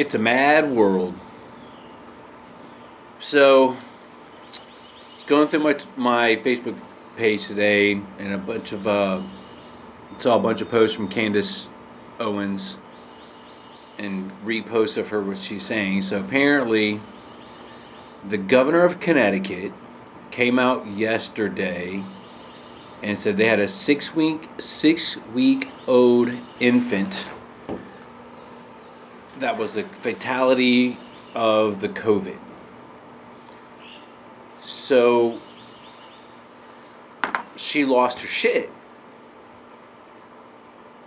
It's a mad world. So, I was going through my Facebook page today, and saw a bunch of posts from Candace Owens and reposts of her what she's saying. So apparently, the governor of Connecticut came out yesterday and said they had a six week old infant that was a fatality of the COVID. So she lost her shit.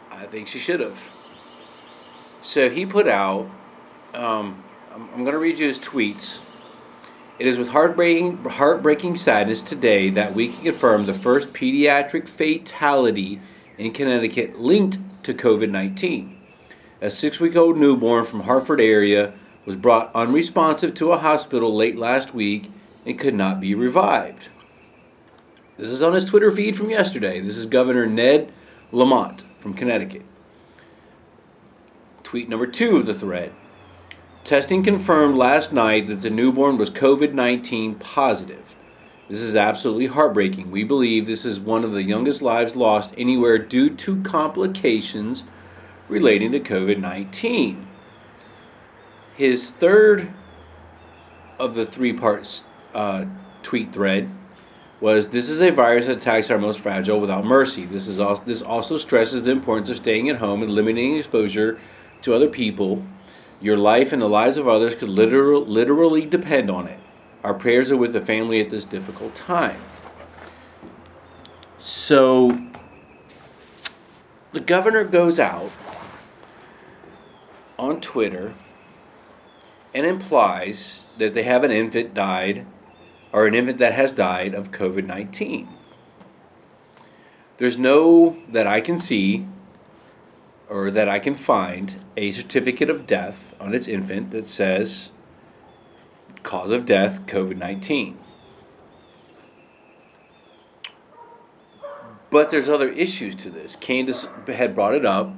I think she should have. So he put out, I'm going to read you his tweets. It is with heartbreaking sadness today that we can confirm the first pediatric fatality in Connecticut linked to COVID-19. A 6-week-old newborn from Hartford area was brought unresponsive to a hospital late last week and could not be revived. This is on his Twitter feed from yesterday. This is Governor Ned Lamont from Connecticut. Tweet number 2 of the thread. Testing confirmed last night that the newborn was COVID-19 positive. This is absolutely heartbreaking. We believe this is one of the youngest lives lost anywhere due to complications relating to COVID-19. His third of the 3 parts tweet thread was, this is a virus that attacks our most fragile without mercy. This also stresses the importance of staying at home and limiting exposure to other people. Your life and the lives of others could literally depend on it. Our prayers are with the family at this difficult time. So the governor goes out on Twitter and implies that they have an infant that has died of COVID-19. There's no, that I can see, or that I can find, a certificate of death on its infant that says cause of death, COVID-19. But there's other issues to this. Candace had brought it up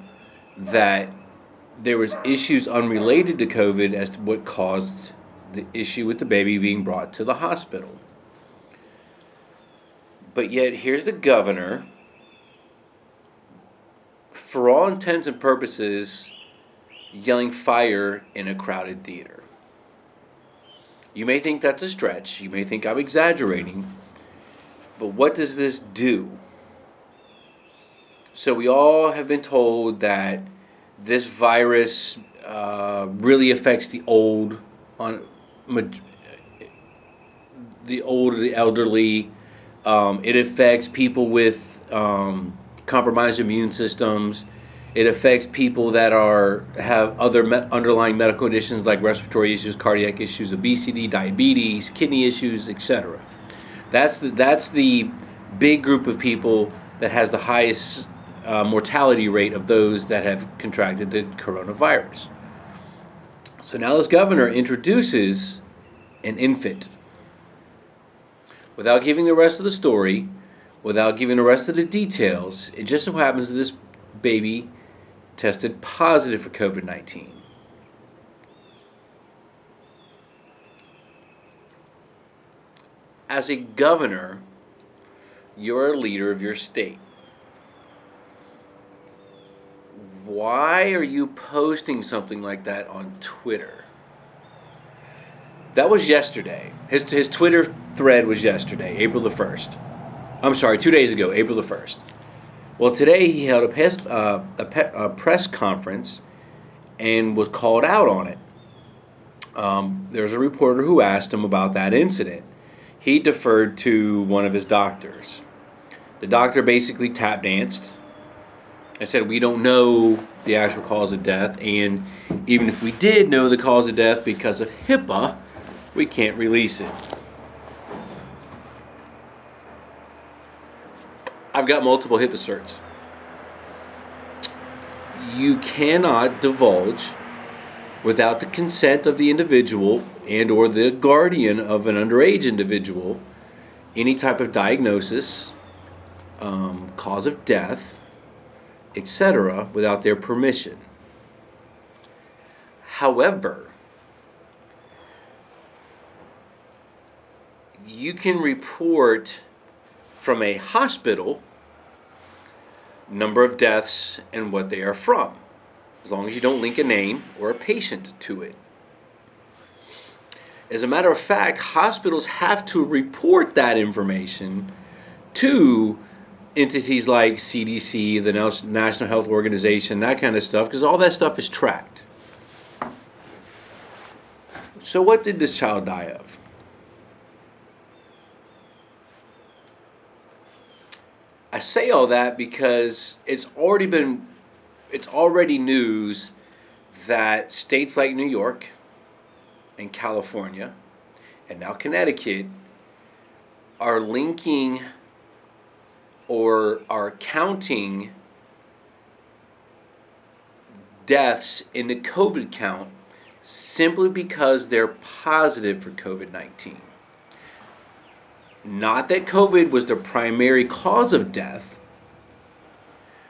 that there was issues unrelated to COVID as to what caused the issue with the baby being brought to the hospital. But yet here's the governor, for all intents and purposes, yelling fire in a crowded theater. You may think that's a stretch. You may think I'm exaggerating. But what does this do? So we all have been told that this virus really affects the elderly. It affects people with compromised immune systems. It affects people that have other underlying medical conditions like respiratory issues, cardiac issues, obesity, diabetes, kidney issues, etc. That's the big group of people that has the highest mortality rate of those that have contracted the coronavirus. So now this governor introduces an infant without giving the rest of the story, without giving the rest of the details. It just so happens that this baby tested positive for COVID-19. As a governor, you're a leader of your state. Why are you posting something like that on Twitter? That was yesterday. His Twitter thread was yesterday, April the 1st. I'm sorry, 2 days ago, April the 1st. Well, today he held a press conference and was called out on it. There's a reporter who asked him about that incident. He deferred to one of his doctors. The doctor basically tap danced. I said, we don't know the actual cause of death, and even if we did know the cause of death because of HIPAA, we can't release it. I've got multiple HIPAA certs. You cannot divulge, without the consent of the individual and or the guardian of an underage individual, any type of diagnosis, cause of death, etc., without their permission. However, you can report from a hospital number of deaths and what they are from, as long as you don't link a name or a patient to it. As a matter of fact, hospitals have to report that information to entities like CDC, the National Health Organization, that kind of stuff, because all that stuff is tracked. So what did this child die of? I say all that because it's already news that states like New York and California and now Connecticut are linking or are counting deaths in the COVID count simply because they're positive for COVID-19. Not that COVID was the primary cause of death,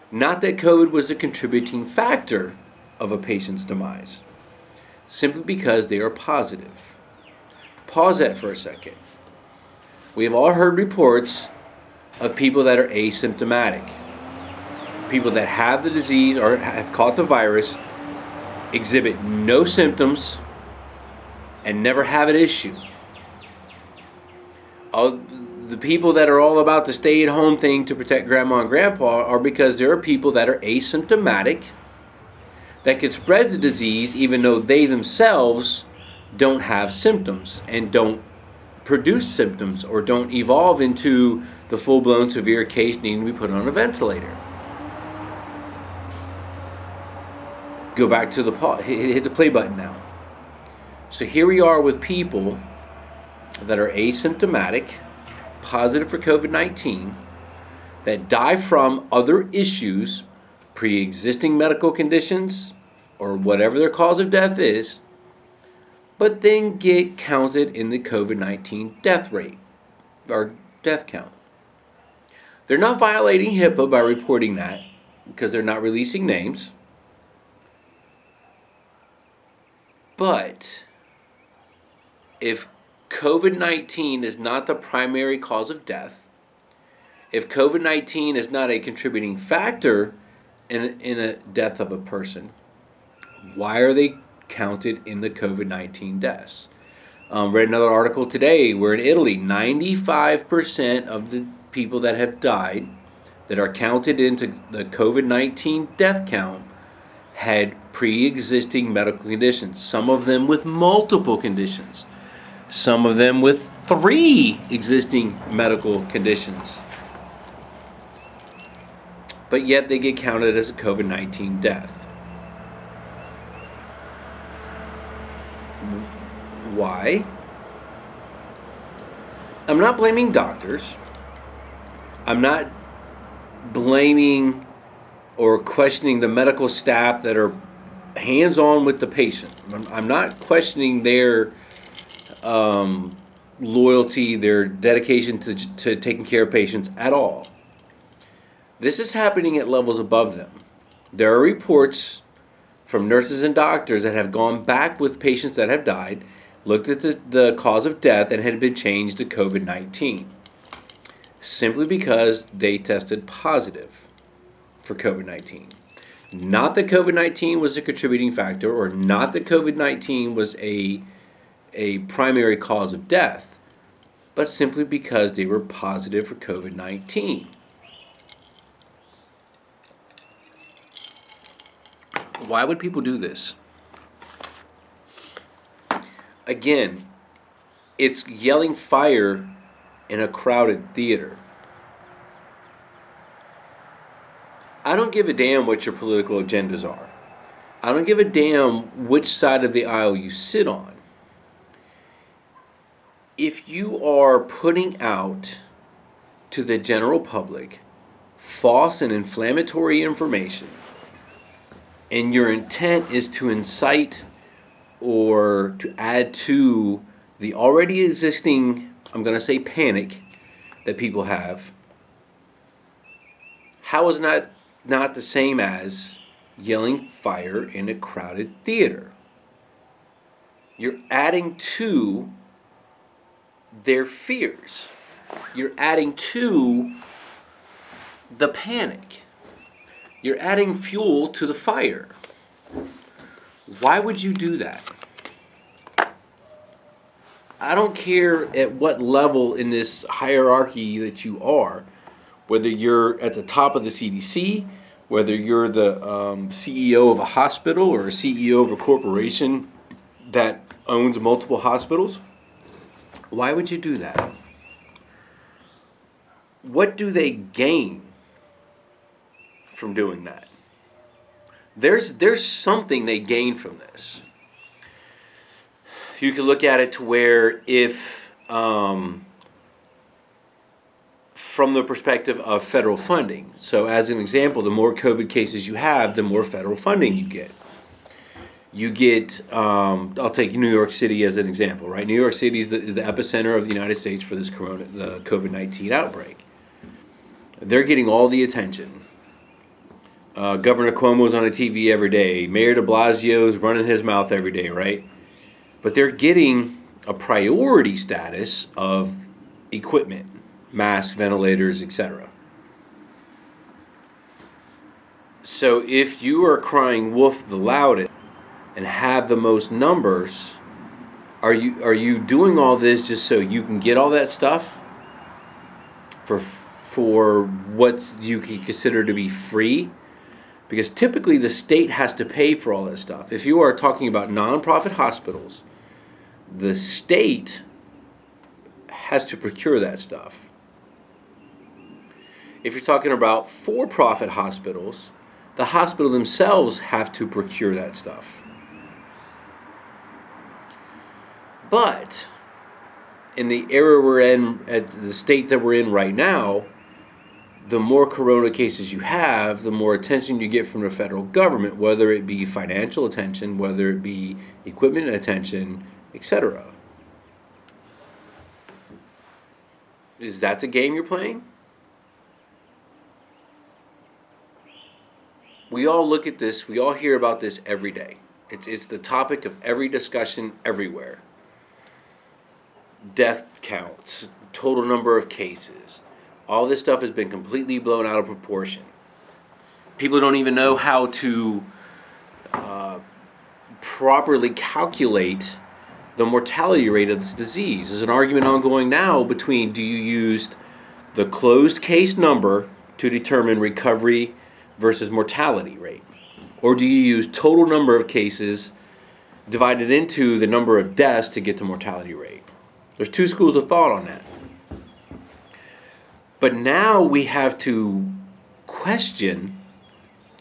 not that COVID was a contributing factor of a patient's demise, simply because they are positive. Pause that for a second. We have all heard reports of people that are asymptomatic. People that have the disease or have caught the virus, exhibit no symptoms, and never have an issue. The people that are all about the stay-at-home thing to protect grandma and grandpa are because there are people that are asymptomatic that could spread the disease even though they themselves don't have symptoms and don't produce symptoms or don't evolve into the full-blown severe case needing to be put on a ventilator. Go back to hit the play button now. So here we are with people that are asymptomatic, positive for COVID-19, that die from other issues, pre-existing medical conditions, or whatever their cause of death is, but then get counted in the COVID-19 death rate, or death count. They're not violating HIPAA by reporting that, because they're not releasing names. But if COVID-19 is not the primary cause of death, if COVID-19 is not a contributing factor in a death of a person, why are they counted in the COVID-19 deaths? Read another article today where in Italy, 95% of the people that have died that are counted into the COVID-19 death count had pre-existing medical conditions, some of them with multiple conditions, some of them with 3 existing medical conditions. But yet they get counted as a COVID-19 death. Why? I'm not blaming doctors. I'm not blaming or questioning the medical staff that are hands-on with the patient. I'm not questioning their loyalty, their dedication to taking care of patients at all. This is happening at levels above them. There are reports from nurses and doctors that have gone back with patients that have died, looked at the cause of death, and had been changed to COVID-19, simply because they tested positive for COVID-19. Not that COVID-19 was a contributing factor, or not that COVID-19 was a primary cause of death, but simply because they were positive for COVID-19. Why would people do this? Again, it's yelling fire in a crowded theater. I don't give a damn what your political agendas are. I don't give a damn which side of the aisle you sit on. If you are putting out to the general public false and inflammatory information, and your intent is to incite or to add to the already existing, I'm going to say, panic that people have, how is not the same as yelling fire in a crowded theater? You're adding to their fears. You're adding to the panic. You're adding fuel to the fire. Why would you do that? I don't care at what level in this hierarchy that you are, whether you're at the top of the CDC, whether you're the CEO of a hospital or a CEO of a corporation that owns multiple hospitals. Why would you do that? What do they gain from doing that? There's something they gain from this. You could look at it to where if, from the perspective of federal funding. So as an example, the more COVID cases you have, the more federal funding you get. You get, I'll take New York City as an example, right? New York City is the epicenter of the United States for this the COVID-19 outbreak. They're getting all the attention. Governor Cuomo's on the TV every day. Mayor de Blasio's running his mouth every day, right? But they're getting a priority status of equipment, masks, ventilators, etc. So if you are crying wolf the loudest and have the most numbers, are you doing all this just so you can get all that stuff for what you can consider to be free? Because typically the state has to pay for all that stuff. If you are talking about nonprofit hospitals, the state has to procure that stuff. If you're talking about for-profit hospitals, the hospital themselves have to procure that stuff. But in the era we're in, at the state that we're in right now, the more corona cases you have, the more attention you get from the federal government, whether it be financial attention, whether it be equipment attention, etc. Is that the game you're playing? We all look at this, we all hear about this every day. It's the topic of every discussion everywhere. Death counts, total number of cases. All this stuff has been completely blown out of proportion. People don't even know how to properly calculate the mortality rate of this disease. There's an argument ongoing now between, do you use the closed case number to determine recovery versus mortality rate? Or do you use total number of cases divided into the number of deaths to get the mortality rate? There's two schools of thought on that. But now we have to question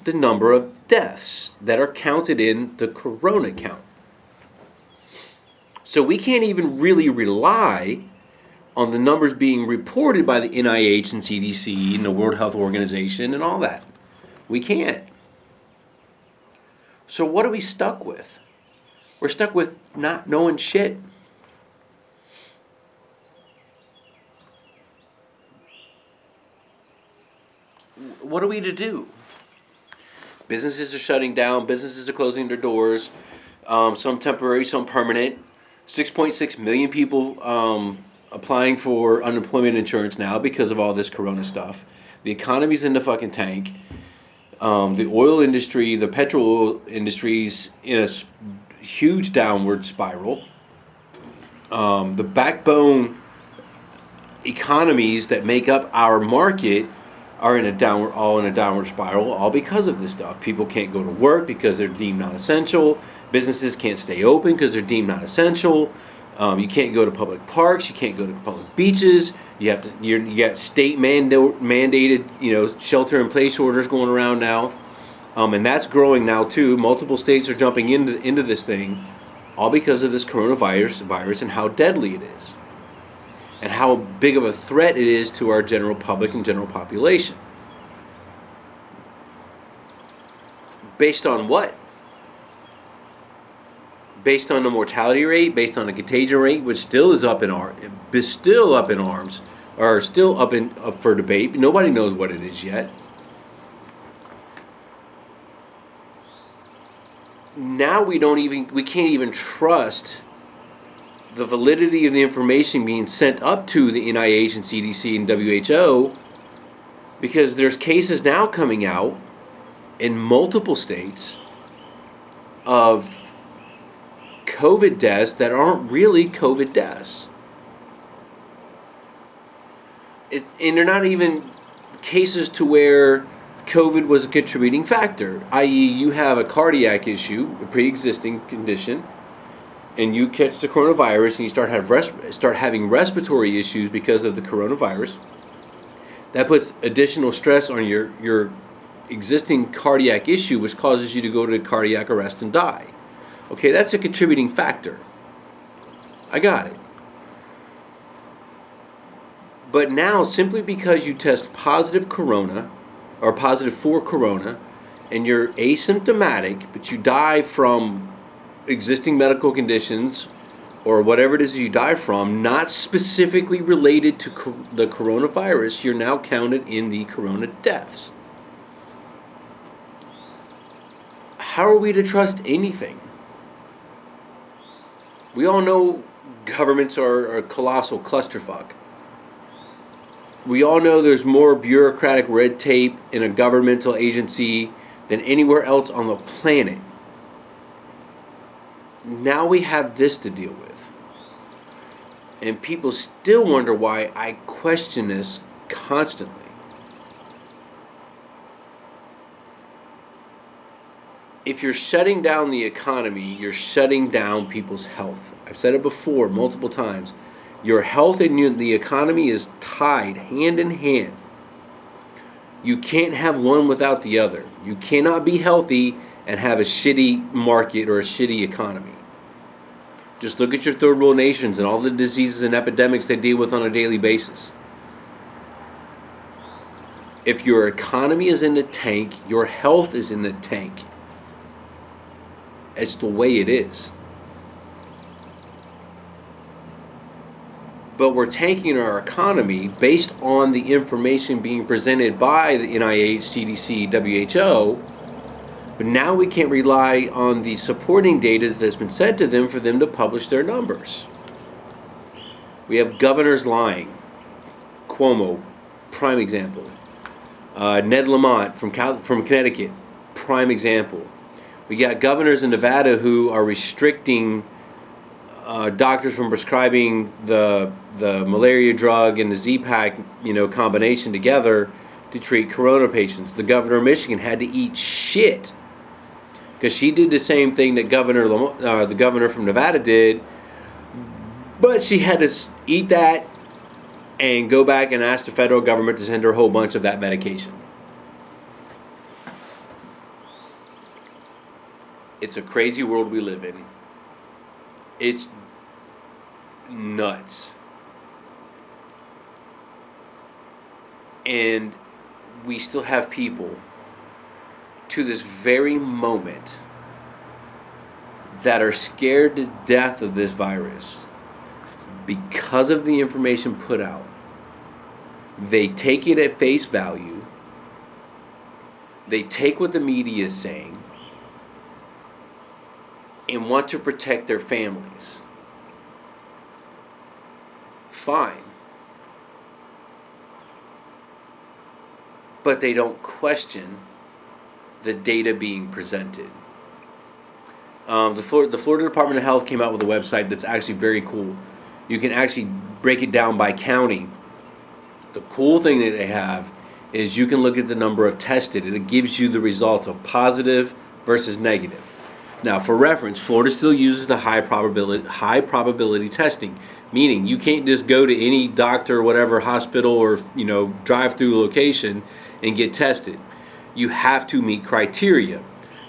the number of deaths that are counted in the corona count. So we can't even really rely on the numbers being reported by the NIH and CDC and the World Health Organization and all that. We can't. So what are we stuck with? We're stuck with not knowing shit. What are we to do? Businesses are shutting down. Businesses are closing their doors. Some temporary, some permanent. 6.6 million people applying for unemployment insurance now because of all this corona stuff. The economy's in the fucking tank. The oil industry, the petrol industry's in a huge downward spiral. The backbone economies that make up our market are in a downward spiral, all because of this stuff. People can't go to work because they're deemed non-essential. Businesses can't stay open because they're deemed non-essential. You can't go to public parks. You can't go to public beaches. You got state mandated, shelter-in-place orders going around now, and that's growing now too. Multiple states are jumping into this thing, all because of this coronavirus and how deadly it is, and how big of a threat it is to our general public and general population. Based on what? Based on the mortality rate, based on the contagion rate, which still is up in arms, or still up for debate. Nobody knows what it is yet. now we can't even trust the validity of the information being sent up to the NIH and CDC and WHO, because there's cases now coming out in multiple states of COVID deaths that aren't really COVID deaths. And they're not even cases to where COVID was a contributing factor, i.e. you have a cardiac issue, a pre-existing condition, and you catch the coronavirus and you start having respiratory issues because of the coronavirus. That puts additional stress on your existing cardiac issue, which causes you to go to cardiac arrest and die. Okay, that's a contributing factor. I got it. But now, simply because you test positive corona, or positive for corona, and you're asymptomatic, but you die from existing medical conditions or whatever it is you die from, not specifically related to the coronavirus, you're now counted in the corona deaths. How are we to trust anything? We all know governments are a colossal clusterfuck. We all know there's more bureaucratic red tape in a governmental agency than anywhere else on the planet. Now we have this to deal with. And people still wonder why I question this constantly. If you're shutting down the economy, you're shutting down people's health. I've said it before multiple times. Your health and the economy is tied hand in hand. You can't have one without the other. You cannot be healthy and have a shitty market or a shitty economy. Just look at your third world nations and all the diseases and epidemics they deal with on a daily basis. If your economy is in the tank, your health is in the tank. It's the way it is. But we're tanking our economy based on the information being presented by the NIH, CDC, WHO. But now we can't rely on the supporting data that's been sent to them for them to publish their numbers. We have governors lying. Cuomo, prime example. Ned Lamont from Connecticut, prime example. We got governors in Nevada who are restricting doctors from prescribing the malaria drug and the Z-Pack, combination together to treat corona patients. The governor of Michigan had to eat shit because she did the same thing that the governor from Nevada did, but she had to eat that and go back and ask the federal government to send her a whole bunch of that medication. It's a crazy world we live in. It's nuts. And we still have people to this very moment that are scared to death of this virus because of the information put out. They take it at face value. They take what the media is saying and want to protect their families. Fine. But they don't question the data being presented. The Florida Department of Health came out with a website that's actually very cool. You can actually break it down by county. The cool thing that they have is you can look at the number of tested, and it gives you the results of positive versus negative. Now, for reference, Florida still uses the high probability testing, meaning you can't just go to any doctor or whatever hospital or drive-through location and get tested. You have to meet criteria.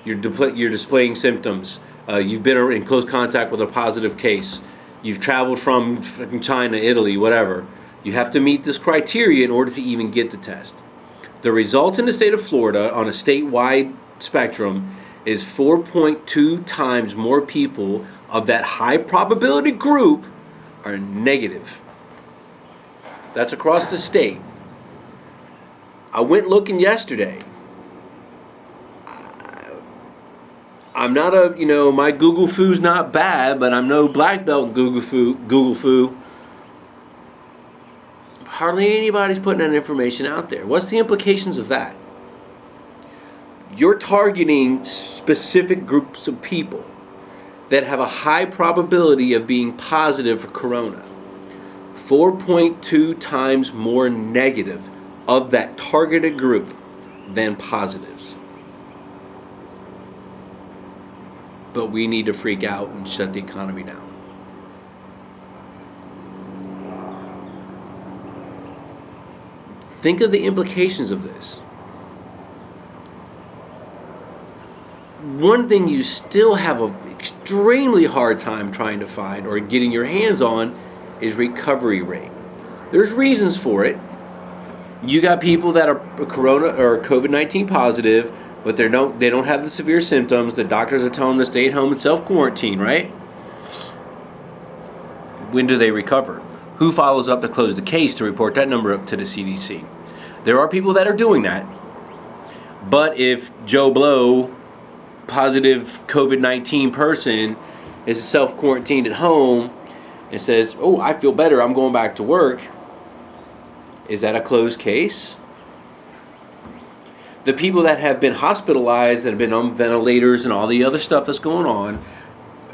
You're displaying symptoms. You've been in close contact with a positive case. You've traveled from China, Italy, whatever. You have to meet this criteria in order to even get the test. The results in the state of Florida on a statewide spectrum is 4.2 times more people of that high probability group are negative. That's across the state. I went looking yesterday. I'm not my Google Foo's not bad, but I'm no black belt in Google Foo. Hardly anybody's putting that information out there. What's the implications of that? You're targeting specific groups of people that have a high probability of being positive for corona. 4.2 times more negative of that targeted group than positives. But we need to freak out and shut the economy down. Think of the implications of this. One thing you still have an extremely hard time trying to find or getting your hands on is recovery rate. There's reasons for it. You got people that are corona or COVID-19 positive, but they don't have the severe symptoms. The doctors are telling them to stay at home and self-quarantine, right? When do they recover? Who follows up to close the case to report that number up to the CDC? There are people that are doing that. But if Joe Blow, positive COVID-19 person, is self-quarantined at home and says, oh, I feel better, I'm going back to work, is that a closed case? The people that have been hospitalized and have been on ventilators and all the other stuff that's going on,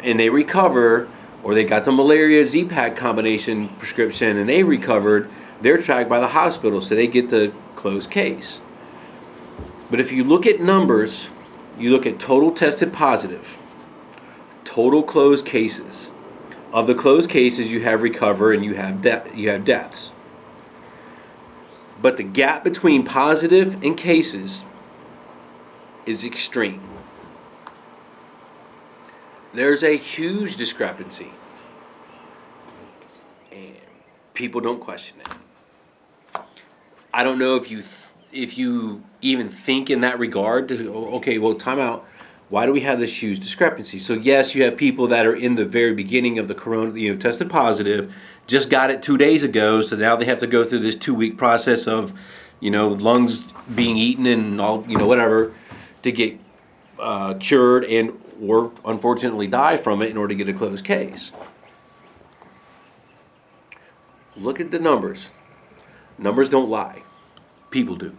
and they recover, or they got the malaria Z-Pack combination prescription and they recovered, they're tracked by the hospital, so they get the closed case. But if you look at numbers, you look at total tested positive, total closed cases. Of the closed cases, you have recover and you have deaths. But the gap between positive and cases is extreme. There's a huge discrepancy, and people don't question it. I don't know if you even think in that regard to, okay, well, time out. Why do we have this huge discrepancy? So yes, you have people that are in the very beginning of the corona, tested positive, just got it 2 days ago, so now they have to go through this 2-week process of, lungs being eaten and all, whatever, to get cured and or unfortunately die from it in order to get a closed case. Look at the numbers. Numbers don't lie. People do.